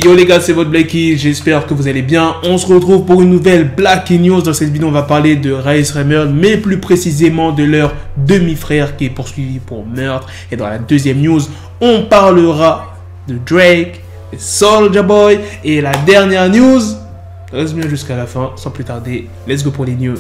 Yo les gars, c'est votre Blackie, j'espère que vous allez bien. On se retrouve pour une nouvelle Blackie News. Dans cette vidéo, on va parler de Raïs Raymond, mais plus précisément de leur demi-frère qui est poursuivi pour meurtre. Et dans la deuxième news, on parlera de Drake, de Soulja Boy. Et la dernière news, reste bien jusqu'à la fin, sans plus tarder, let's go pour les news.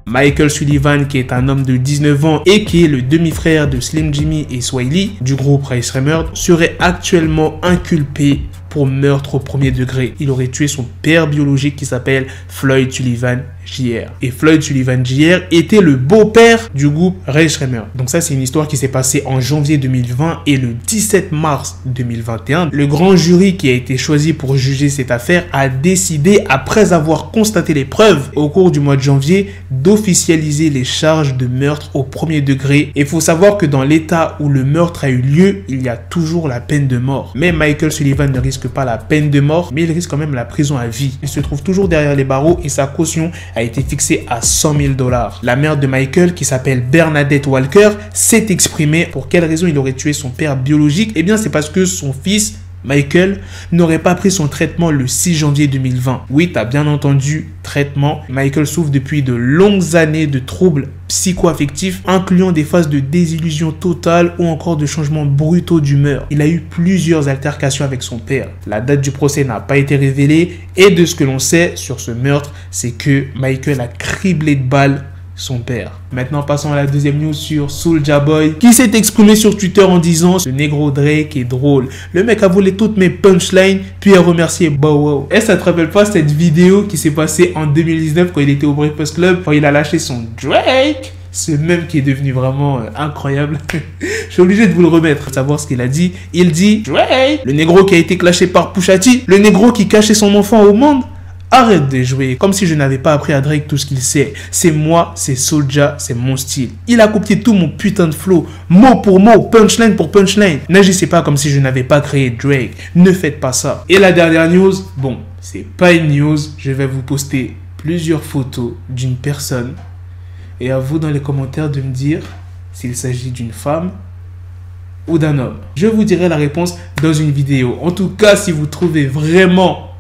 Michael Sullivan, qui est un homme de 19 ans et qui est le demi-frère de Slim Jxmmi et Sway du groupe Raïs Raymond, serait actuellement inculpé pour meurtre au premier degré. Il aurait tué son père biologique qui s'appelle Floyd Sullivan Jr. Et Floyd Sullivan Jr. était le beau-père du groupe Raïs Raymond. Donc ça, c'est une histoire qui s'est passée en janvier 2020 et le 17 mars 2021. Le grand jury qui a été choisi pour juger cette affaire a décidé, après avoir constaté les preuves au cours du mois de janvier, d'officialiser les charges de meurtre au premier degré. Et il faut savoir que dans l'état où le meurtre a eu lieu, il y a toujours la peine de mort. Mais Michael Sullivan ne risque pas la peine de mort, mais il risque quand même la prison à vie. Il se trouve toujours derrière les barreaux et sa caution a été fixée à $100 000. La mère de Michael, qui s'appelle Bernadette Walker, s'est exprimée. Pour quelle raison il aurait tué son père biologique? Eh bien, c'est parce que son fils, Michael, n'aurait pas pris son traitement le 6 janvier 2020. Oui, tu as bien entendu, traitement. Michael souffre depuis de longues années de troubles psycho-affectifs, incluant des phases de désillusion totale ou encore de changements brutaux d'humeur. Il a eu plusieurs altercations avec son père. La date du procès n'a pas été révélée et de ce que l'on sait sur ce meurtre, c'est que Michael a criblé de balles son père. Maintenant, passons à la deuxième news sur Soulja Boy, qui s'est exprimé sur Twitter en disant « Ce négro Drake est drôle. Le mec a volé toutes mes punchlines, puis a remercié Bow Wow. » Et ça te rappelle pas cette vidéo qui s'est passée en 2019 quand il était au Breakfast Club, quand il a lâché son Drake? Ce même qui est devenu vraiment incroyable. Je suis obligé de vous le remettre, savoir ce qu'il a dit. Il dit « Drake, le négro qui a été clashé par Pusha T, le négro qui cachait son enfant au monde. Arrête de jouer comme si je n'avais pas appris à Drake tout ce qu'il sait. C'est moi, c'est Soulja, c'est mon style. Il a copié tout mon putain de flow, mot pour mot, punchline pour punchline. N'agissez pas comme si je n'avais pas créé Drake. Ne faites pas ça. Et la dernière news, bon, c'est pas une news. Je vais vous poster plusieurs photos d'une personne. Et à vous dans les commentaires de me dire s'il s'agit d'une femme ou d'un homme. Je vous dirai la réponse dans une vidéo. En tout cas, si vous trouvez vraiment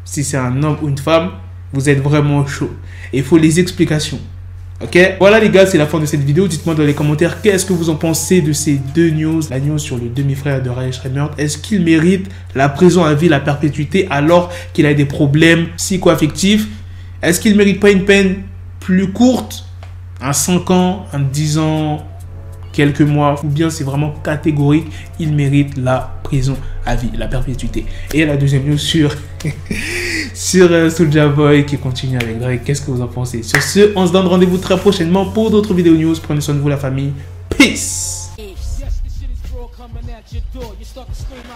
si c'est un homme ou une femme, vous êtes vraiment chaud. Et il faut les explications. Ok? Voilà les gars, c'est la fin de cette vidéo. Dites-moi dans les commentaires qu'est-ce que vous en pensez de ces deux news. La news sur le demi-frère de Raïs Raymond. Est-ce qu'il mérite la prison à vie, la perpétuité, alors qu'il a des problèmes psycho-affectifs? Est-ce qu'il ne mérite pas une peine plus courte? Un 5 ans, un 10 ans, quelques mois, ou bien c'est vraiment catégorique, il mérite la prison à vie, la perpétuité. Et la deuxième news sur Soulja Boy qui continue avec Drake. Qu'est-ce que vous en pensez? Sur ce, on se donne rendez-vous très prochainement pour d'autres vidéos news. Prenez soin de vous la famille. Peace.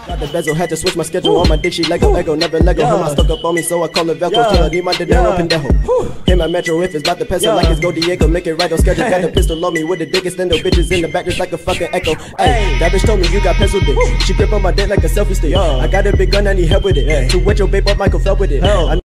Got the bezel, had to switch my schedule on my dick, she Lego, Ego, never Lego. Her mind stuck up on me, so I call her Velcro. Till I need my dinero, pendejo. Hit my metro if it's about the peso, like it's Go Diego. Make it right on schedule. Got a pistol on me with the dick extendo. Bitches in the back just like a fucking echo. Ay, that bitch told me you got pencil dick. She grip on my dick like a selfie stick. I got a big gun, I need help with it. To wet your babe up, Michael fell with it.